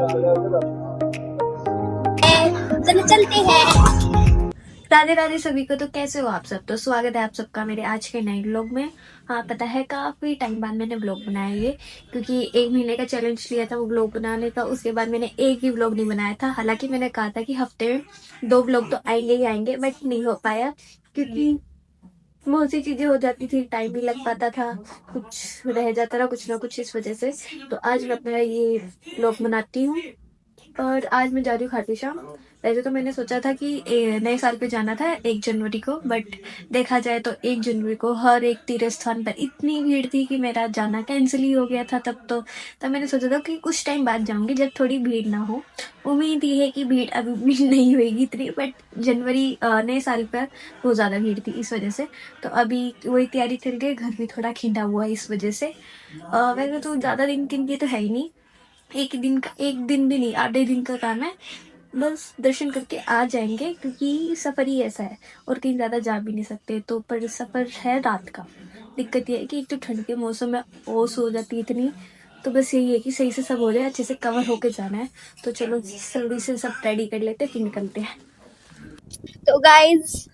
चलो चलते हैं। राधे राधे सभी को। तो कैसे हो आप सब? तो स्वागत है आप सबका मेरे आज के नए व्लॉग में। हाँ, पता है काफ़ी टाइम बाद मैंने व्लॉग बनाया ये, क्योंकि 1 महीने का चैलेंज लिया था वो व्लॉग बनाने का। उसके बाद मैंने एक भी व्लॉग नहीं बनाया था। हालांकि मैंने कहा था कि हफ्ते में 2 व्लॉग तो आएंगे ही आएंगे, बट नहीं हो पाया क्योंकि बहुत सी चीज़ें हो जाती थी, टाइम भी लग पाता था, कुछ रह जाता था कुछ ना कुछ इस वजह से। तो आज मैं अपना ये व्लॉग बनाती हूँ और आज मैं जा रही हूँ खाटू श्याम। वैसे तो मैंने सोचा था कि नए साल पे जाना था 1 जनवरी को, बट देखा जाए तो 1 जनवरी को हर एक तीर्थ स्थान पर इतनी भीड़ थी कि मेरा जाना कैंसिल ही हो गया था। तब मैंने सोचा था कि कुछ टाइम बाद जाऊंगी जब थोड़ी भीड़ ना हो। उम्मीद ये है कि भीड़ अभी भी नहीं होगी इतनी, बट जनवरी नए साल पर बहुत ज़्यादा भीड़ थी इस वजह से। तो अभी वही तैयारी चल रही है, घर भी थोड़ा खिंडा हुआ है इस वजह से। वैसे तो ज़्यादा दिन के लिए तो है ही नहीं, एक दिन भी नहीं, आधे दिन का काम है। बस दर्शन करके आ जाएंगे क्योंकि सफ़र ही ऐसा है और कहीं ज़्यादा जा भी नहीं सकते। तो पर सफ़र है रात का। दिक्कत ये है कि एक तो ठंड के मौसम में ओस हो जाती है इतनी। तो बस यही है कि सही से सब हो जाए, अच्छे से कवर होके जाना है। तो चलो जल्दी से सब रेडी कर लेते फिर निकलते हैं। तो गाइज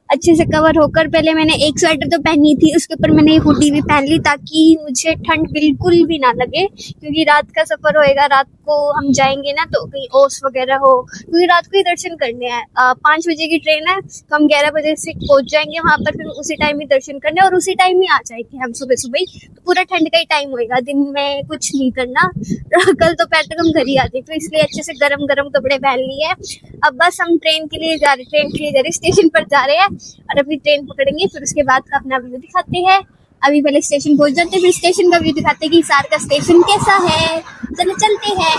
अच्छे से कवर होकर, पहले मैंने एक स्वेटर तो पहनी थी, उसके ऊपर मैंने हुडी भी पहन ली ताकि मुझे ठंड बिल्कुल भी ना लगे, क्योंकि रात का सफर होएगा। रात को हम जाएंगे ना तो कहीं ओस वगैरह हो, क्योंकि रात को ही दर्शन करने हैं। 5 बजे की ट्रेन है तो हम 11 बजे से पहुंच जाएंगे वहां पर, फिर उसी टाइम ही दर्शन करने और उसी टाइम ही आ जाएंगे हम सुबह सुबह ही। तो पूरा ठंड का ही टाइम होएगा, दिन में कुछ नहीं करना। कल दोपहर तक हम घर ही आते, तो इसलिए अच्छे से गरम गरम कपड़े पहन लिए। अब बस हम ट्रेन के लिए जा रहे, स्टेशन पर जा रहे हैं और अभी ट्रेन पकड़ेंगे, फिर उसके बाद का अपना व्यू दिखाते हैं। अभी पहले स्टेशन पहुंच जाते हैं, फिर स्टेशन का व्यू दिखाते हैं कि हिसार का स्टेशन कैसा है। चलो चलते हैं।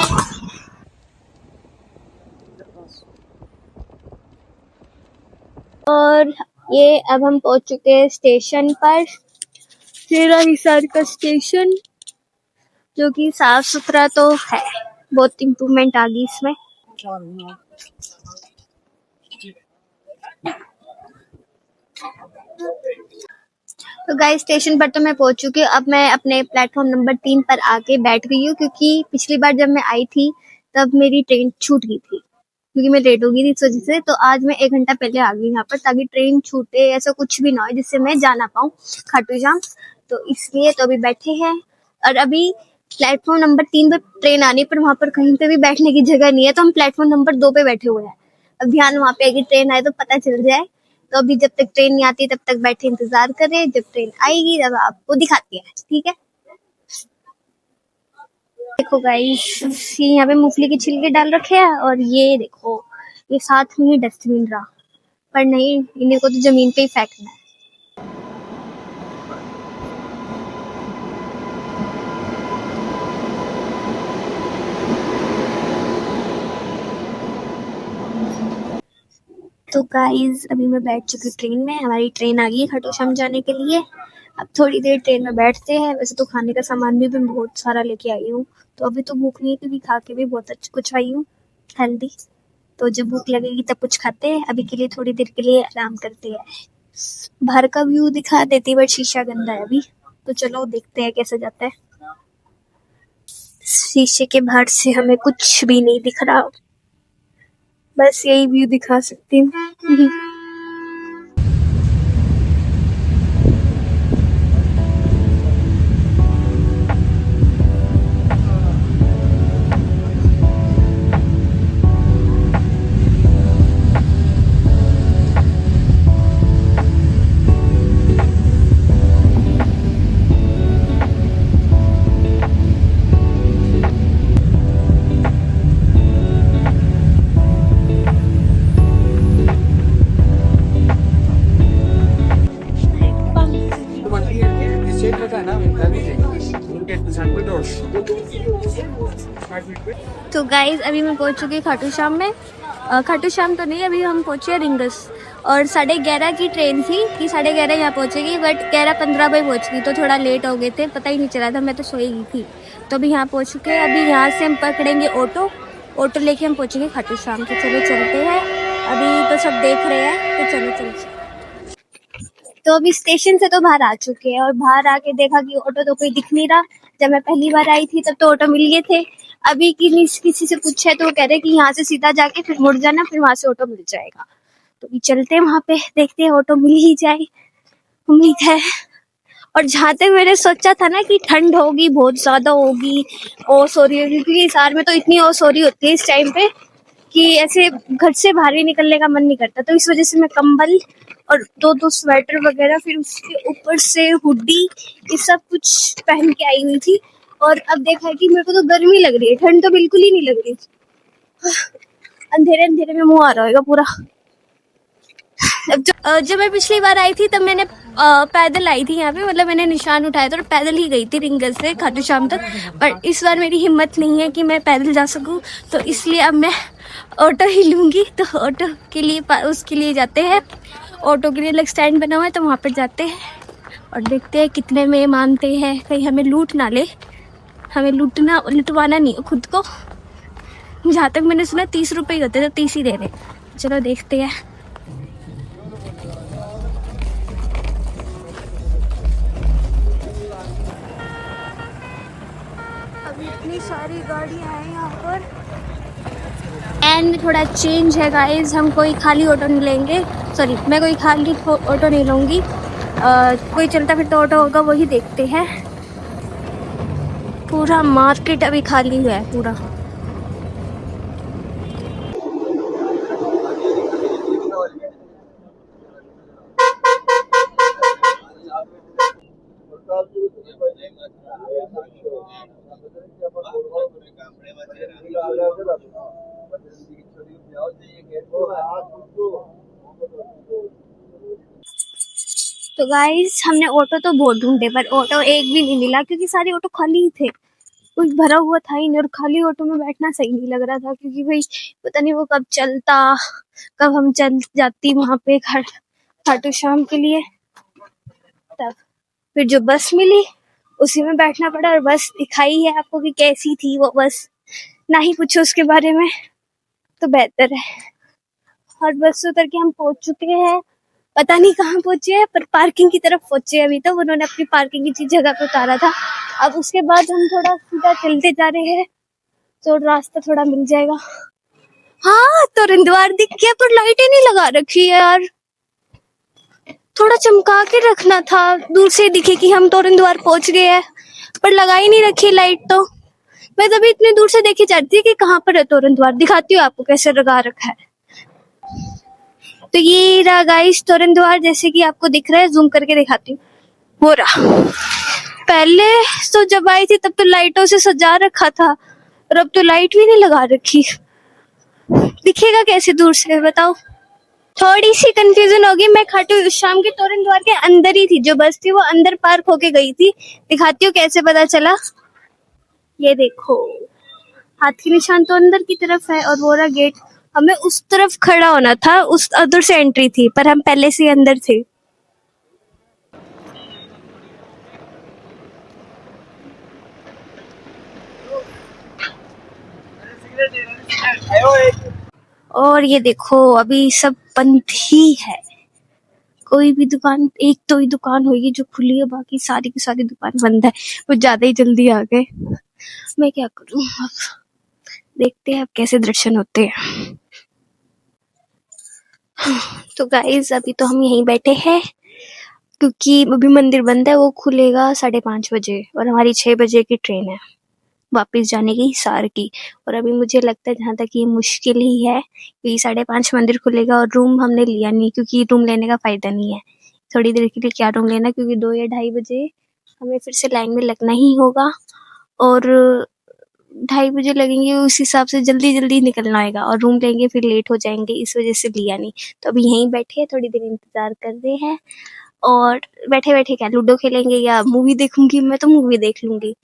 और ये अब हम पहुंच चुके हैं स्टेशन पर, तेरा हिसार का स्टेशन, जो कि साफ सुथरा तो है, बहुत इम्प्रूवमेंट आ गई इसमें। तो गाइस स्टेशन पर तो मैं पहुंच चुकी हूँ। अब मैं अपने प्लेटफॉर्म नंबर 3 पर आके बैठ गई हूँ, क्योंकि पिछली बार जब मैं आई थी तब मेरी ट्रेन छूट गई थी, क्योंकि मैं लेट हो गई थी इस वजह से। तो आज मैं 1 घंटा पहले आ गई यहाँ पर, ताकि ट्रेन छूटे ऐसा कुछ भी ना हो जिससे मैं जा ना पाऊँ खाटू श्याम। तो इसलिए तो अभी बैठे हैं और अभी प्लेटफॉर्म नंबर 3 पे ट्रेन आने पर वहां पर कहीं पे भी बैठने की जगह नहीं है, तो हम प्लेटफॉर्म नंबर 2 पे बैठे हुए हैं। अब ध्यान वहां पे आएगी, ट्रेन आए तो पता चल जाए। तो अभी जब तक ट्रेन नहीं आती तब तक बैठे इंतजार करें, जब ट्रेन आएगी तब आपको दिखाती है, ठीक है। देखो गाइस, ये यहाँ पे मूंगफली के छिलके डाल रखे हैं और ये देखो ये साथ में ही डस्टबिन रहा, पर नहीं, इन्हीं को तो जमीन पे ही फेंकना है। तो गाइस अभी मैं बैठ चुकी हूँ ट्रेन में, हमारी ट्रेन आ गई है खाटू श्याम जाने के लिए। अब थोड़ी देर ट्रेन में बैठते हैं। वैसे तो खाने का सामान भी मैं बहुत सारा लेके आई हूँ, तो अभी तो भूख नहीं है क्योंकि खा के भी बहुत अच्छा कुछ आई हूँ हेल्दी। तो जब भूख लगेगी तब कुछ खाते हैं, अभी के लिए थोड़ी देर के लिए आराम करते हैं। बाहर का व्यू दिखा देती बट शीशा गंदा है अभी, तो चलो देखते हैं कैसे जाता है। शीशे के बाहर से हमें कुछ भी नहीं दिख रहा, बस यही व्यू दिखा सकती हूँ। तो गाइज अभी मैं पहुंच चुकी खाटू श्याम में। खाटू श्याम तो नहीं, अभी हम पहुंचे रिंगस और 11:30 की ट्रेन थी कि 11:30 यहाँ पहुंचेगी, बट 11:15 पे पहुंच गई, तो थोड़ा लेट हो गए थे, पता ही नहीं चला था, मैं तो सोई गई थी। तो अभी यहाँ पहुंच चुके हैं। अभी यहाँ से हम पकड़ेंगे ऑटो लेके हम पहुंचेंगे खाटू श्याम। तो चलो चलते हैं, अभी तो सब देख रहे हैं, तो चलो। तो अभी स्टेशन से तो बाहर आ चुके हैं और बाहर आके देखा कि ऑटो तो कोई दिख नहीं रहा। जब मैं पहली बार आई थी तब तो ऑटो मिल गए थे, अभी किसी से पूछा है तो वो कह रहे कि यहाँ से सीधा जाके फिर मुड़ जाना, फिर वहां से ऑटो मिल जाएगा। तो अभी चलते हैं वहां पे, देखते हैं ऑटो मिल ही जाए, उम्मीद है। और जहाँ तक मैंने सोचा था ना कि ठंड होगी, बहुत ज्यादा होगी, ओस हो रही होगी, क्योंकि हिसार में तो इतनी ओस हो रही होती है इस टाइम पे कि ऐसे घर से बाहर ही निकलने का मन नहीं करता। तो इस वजह से मैं कंबल और दो स्वेटर वगैरह, फिर उसके ऊपर से हुडी, ये सब कुछ पहन के आई हुई थी। और अब देखा है कि मेरे को तो गर्मी लग रही है, ठंड तो बिल्कुल ही नहीं लग रही। अंधेरे अंधेरे में मुंह आ रहा होगा पूरा। जब मैं पिछली बार आई थी तब मैंने पैदल आई थी यहाँ पे, मतलब मैंने निशान उठाया था और पैदल ही गई थी रिंगल से खाटू श्याम तक। पर इस बार मेरी हिम्मत नहीं है कि मैं पैदल जा सकूं, तो इसलिए अब मैं ऑटो ही लूंगी। तो ऑटो के लिए उसके लिए जाते हैं, ऑटो के लिए अलग स्टैंड बना हुआ है, तो वहाँ पर जाते हैं और देखते हैं कितने में मांगते हैं, कहीं हमें लूट ना ले। हमें लुटवाना नहीं है खुद को। जहाँ तक मैंने सुना 30 रुपये ही होते, तो 30 ही दे रहे। चलो देखते हैं। अभी इतनी सारी गाड़ियाँ हैं यहाँ पर, एंड थोड़ा चेंज है गाइस, हम कोई खाली ऑटो नहीं लेंगे। सॉरी, मैं कोई खाली ऑटो नहीं लूँगी, कोई चलता फिरता ऑटो होगा वही देखते हैं। पूरा मार्केट अभी खाली है पूरा। तो गाइस हमने ऑटो तो बहुत ढूंढे, पर ऑटो एक भी नहीं मिला, क्योंकि सारे ऑटो खाली ही थे, कुछ भरा हुआ था ही नहीं। और खाली ऑटो में बैठना सही नहीं लग रहा था, क्योंकि भाई पता नहीं वो कब चलता, कब हम चल जाती वहां पे खाटू श्याम के लिए। तब फिर जो बस मिली उसी में बैठना पड़ा, और बस दिखाई है आपको कि कैसी थी वो बस, ना ही पूछो उसके बारे में, तो बेहतर है। और बस उतर के हम पहुंच चुके हैं, पता नहीं कहाँ पहुंचे हैं, पर पार्किंग की तरफ पहुंचे। अभी तो उन्होंने अपनी पार्किंग की चीज जगह पे उतारा था। अब उसके बाद हम थोड़ा सीधा चलते जा रहे हैं, तो रास्ता थोड़ा मिल जाएगा। हाँ, तो रिंद्वार दिख गया, पर लाइटें नहीं लगा रखी है यार, थोड़ा चमका के रखना था, दूर से दिखे कि हम तोरण द्वार पहुंच गए हैं, पर लगा ही नहीं रखी लाइट। तो मैं तभी इतनी दूर से देखी जाती है कि कहाँ पर है तोरण द्वार। दिखाती हूँ आपको कैसे लगा रखा है। तो ये रहा गाइस तोरण द्वार, जैसे कि आपको दिख रहा है, जूम करके दिखाती हूँ, वो रहा। पहले तो जब आई थी तब तो लाइटों से सजा रखा था, और अब तो लाइट भी नहीं लगा रखी। दिखेगा कैसे दूर से बताओ? थोड़ी सी कंफ्यूजन होगी। मैं खाटू श्याम के तोरण द्वार के अंदर ही थी, जो बस थी वो अंदर पार्क होके गई थी। दिखाती हूँ कैसे पता चला। ये देखो, हाथ की निशान तो अंदर की तरफ है, और वो रहा गेट। हमें उस तरफ खड़ा होना था, उस उधर से एंट्री थी, पर हम पहले से अंदर थे। और ये देखो अभी सब बंद ही है, कोई भी दुकान, एक तो ही दुकान होगी जो खुली है, बाकी सारी की सारी दुकान बंद है। वो ज्यादा ही जल्दी आ गए, मैं क्या करूं। अब देखते हैं अब कैसे दर्शन होते हैं। तो गाइस अभी तो हम यहीं बैठे हैं, क्योंकि अभी मंदिर बंद है, वो खुलेगा 5:30 बजे, और हमारी 6 बजे की ट्रेन है वापस जाने की हिसार की। और अभी मुझे लगता है जहाँ तक ये मुश्किल ही है, क्योंकि 5:30 मंदिर खुलेगा, और रूम हमने लिया नहीं, क्योंकि रूम लेने का फायदा नहीं है। थोड़ी देर के लिए क्या रूम लेना, क्योंकि 2 या 2:30 बजे हमें फिर से लाइन में लगना ही होगा, और 2:30 बजे लगेंगे, उस हिसाब से जल्दी जल्दी निकलना आएगा, और रूम लेंगे फिर लेट हो जाएंगे, इस वजह से लिया नहीं। तो अभी यहीं बैठे हैं, थोड़ी देर इंतजार कर रहे हैं, और बैठे बैठे क्या लूडो खेलेंगे या मूवी देखूंगी। मैं तो मूवी देख लूंगी,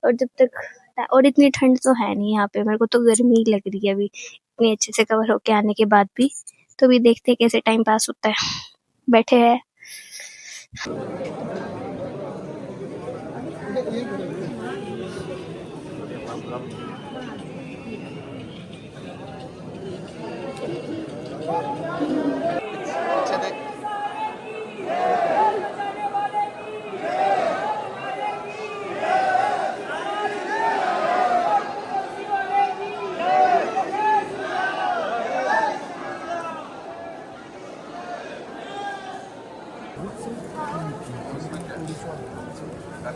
और जब तक, और इतनी ठंड तो है नहीं यहाँ पे, मेरे को तो गर्मी लग रही है अभी, इतने अच्छे से कवर होके आने के बाद भी। तो अभी देखते हैं कैसे टाइम पास होता है, बैठे हैं।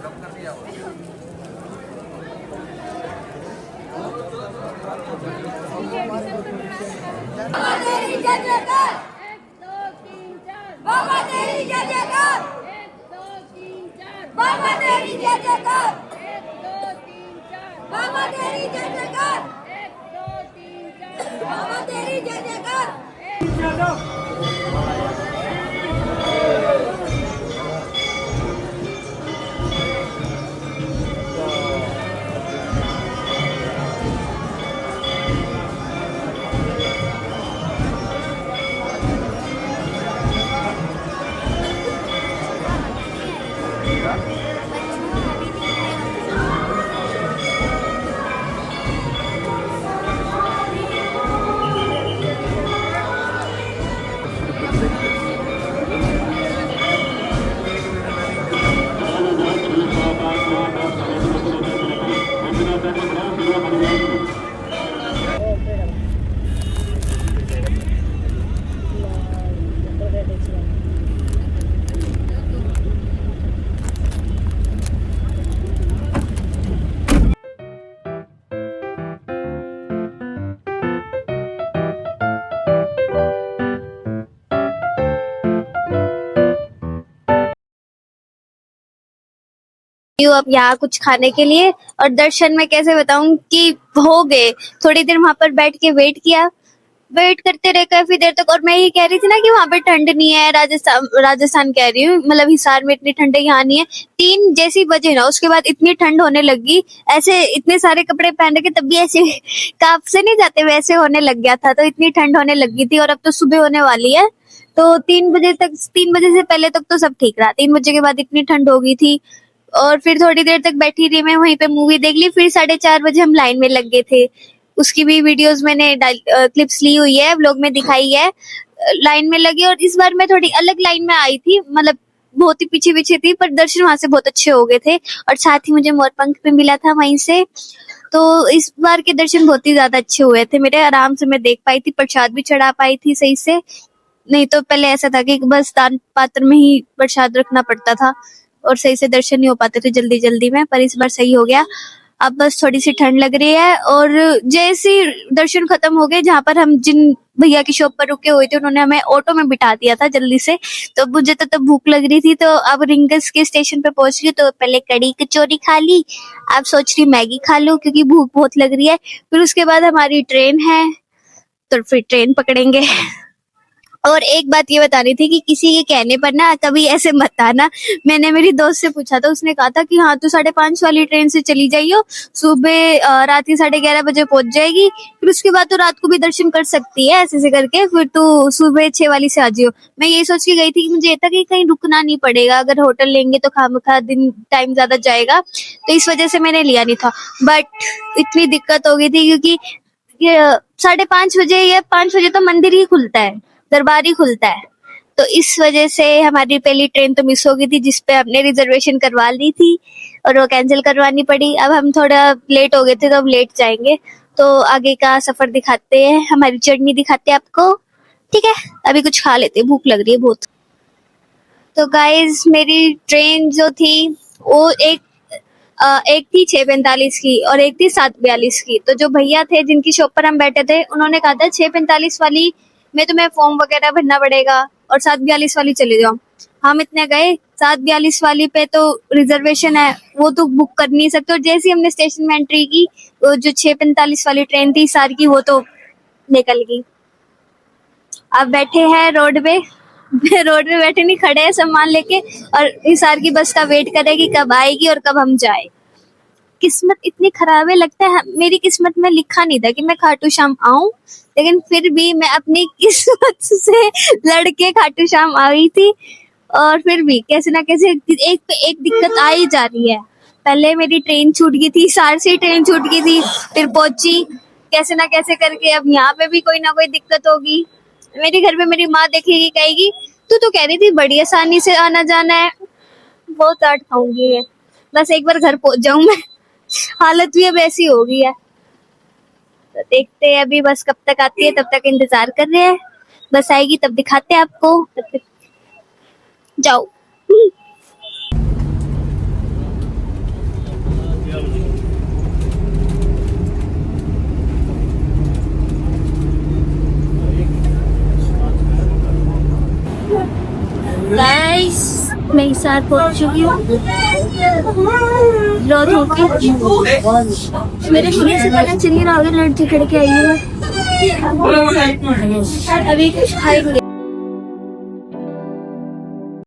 तेरी जय जयकार, बाबा तेरी जय जयकार, बाबा तेरी जय जयकार, बाबा तेरी जय जयकार, बाबा तेरी जय जयकार। हूँ अब यहाँ कुछ खाने के लिए। और दर्शन में कैसे बताऊं कि हो गए, थोड़ी देर वहां पर बैठ के वेट किया, वेट करते रहे काफी देर तक। और मैं ये कह रही थी ना कि वहां पे ठंड नहीं है, राजस्थान राजस्थान कह रही हूँ, मतलब हिसार में इतनी ठंड है, यहाँ नहीं है। 3 जैसी बजे ना उसके बाद इतनी ठंड होने लगी, ऐसे इतने सारे कपड़े पहन के तब भी ऐसे कांप से नहीं जाते वैसे होने लग गया था, तो इतनी ठंड होने लगी थी। और अब तो सुबह होने वाली है, तो 3 बजे से पहले तक तो सब ठीक रहा, 3 बजे के बाद इतनी ठंड हो गई थी। और फिर थोड़ी देर तक बैठी रही मैं वहीं पे, मूवी देख ली। फिर 4:30 बजे हम लाइन में लग गए थे, उसकी भी वीडियोस मैंने क्लिप्स ली हुई है, व्लॉग में दिखाई है। लाइन में लगी, और इस बार मैं थोड़ी अलग लाइन में आई थी, मतलब बहुत ही पीछे पीछे थी, पर दर्शन वहां से बहुत अच्छे हो गए थे। और साथ ही मुझे मोरपंख भी मिला था वहीं से, तो इस बार के दर्शन बहुत ही ज्यादा अच्छे हुए थे मेरे। आराम से मैं देख पाई थी, प्रसाद भी चढ़ा पाई थी सही से। नहीं तो पहले ऐसा था कि बस दान पात्र में ही प्रसाद रखना पड़ता था और सही से दर्शन नहीं हो पाते थे जल्दी जल्दी में, पर इस बार सही हो गया। अब बस थोड़ी सी ठंड लग रही है। और जैसे ही दर्शन खत्म हो गए, जहाँ पर हम जिन भैया की शॉप पर रुके हुए थे, उन्होंने हमें ऑटो में बिठा दिया था जल्दी से। तो मुझे तो तब भूख लग रही थी, तो अब रिंगस के स्टेशन पे पहुंच गई, तो पहले कड़ी कचौरी खा ली, अब सोच रही मैगी खा लूं क्योंकि भूख बहुत लग रही है। फिर उसके बाद हमारी ट्रेन है, तो फिर ट्रेन पकड़ेंगे। और एक बात ये बतानी थी कि किसी के कहने पर ना कभी ऐसे मत आना। मैंने मेरी दोस्त से पूछा था, उसने कहा था कि हाँ तू 5:30 वाली ट्रेन से चली जाइयो, सुबह रात के 11:30 बजे पहुंच जाएगी, फिर उसके बाद तो रात को भी दर्शन कर सकती है ऐसे ऐसे करके, फिर तू सुबह 6 वाली से आ जाइयो। मैं यही सोच के गई थी कि मुझे ये था कि कहीं रुकना नहीं पड़ेगा, अगर होटल लेंगे तो खामखा दिन टाइम ज्यादा जाएगा, तो इस वजह से मैंने लिया नहीं था। बट इतनी दिक्कत हो गई थी क्योंकि ये 5:30 बजे या 5 बजे तो मंदिर ही खुलता है, दरबार ही खुलता है, तो इस वजह से हमारी पहली ट्रेन तो मिस हो गई थी जिसपे हमने रिजर्वेशन करवा ली थी, और वो कैंसिल करवानी पड़ी। अब हम थोड़ा लेट हो गए थे, तो अब लेट जाएंगे, तो आगे का सफर दिखाते हैं, हमारी जर्नी दिखाते हैं आपको। ठीक है, अभी कुछ खा लेते हैं, भूख लग रही है बहुत। तो गाइज मेरी ट्रेन जो थी वो एक थी 6:45 की और एक थी 7:42 की। तो जो भैया थे जिनकी शॉप पर हम बैठे थे, उन्होंने कहा था 6:45 वाली में तुम्हें फॉर्म वगैरह भरना पड़ेगा और 7:42 वाली चले जाओ। हम इतने गए, 7:42 वाली पे तो रिजर्वेशन है, वो तो बुक कर नहीं सकते। और जैसे ही हमने स्टेशन में एंट्री की, वो जो 6:45 वाली ट्रेन थी सार की, वो तो निकल गई। अब बैठे हैं रोड पे, रोड पे बैठे नहीं, खड़े हैं सामान लेके, और हिसार की बस का वेट करे कि कब आएगी और कब हम जाए। किस्मत इतनी खराब है, लगता है मेरी किस्मत में लिखा नहीं था कि मैं खाटू श्याम आऊं, लेकिन फिर भी मैं अपनी किस्मत से लड़के खाटू श्याम आई थी। और फिर भी कैसे ना कैसे एक पे एक दिक्कत आ ही जा रही है। पहले मेरी ट्रेन छूट गई थी, सार से ट्रेन छूट गई थी, फिर पहुंची कैसे ना कैसे करके, अब यहाँ पे भी कोई ना कोई दिक्कत होगी। मेरे घर पे मेरी माँ देखेगी, कहेगी तू तो कह रही थी बड़ी आसानी से आना जाना है। बहुत डांट खाऊंगी मैं, बस एक बार घर पहुंच जाऊं मैं। हालत भी अब ऐसी हो गई है, तो देखते हैं अभी बस कब तक आती है, तब तक इंतजार कर रहे हैं। बस आएगी तब दिखाते हैं आपको, तब तक जाओ। गाइस मैं इस साथ पहुंच चुकी हूँ लॉज होके। मेरे सीने से पता चल ही रहा होगा लड़की खड़ के आई हूँ। अभी कुछ खाएंगे।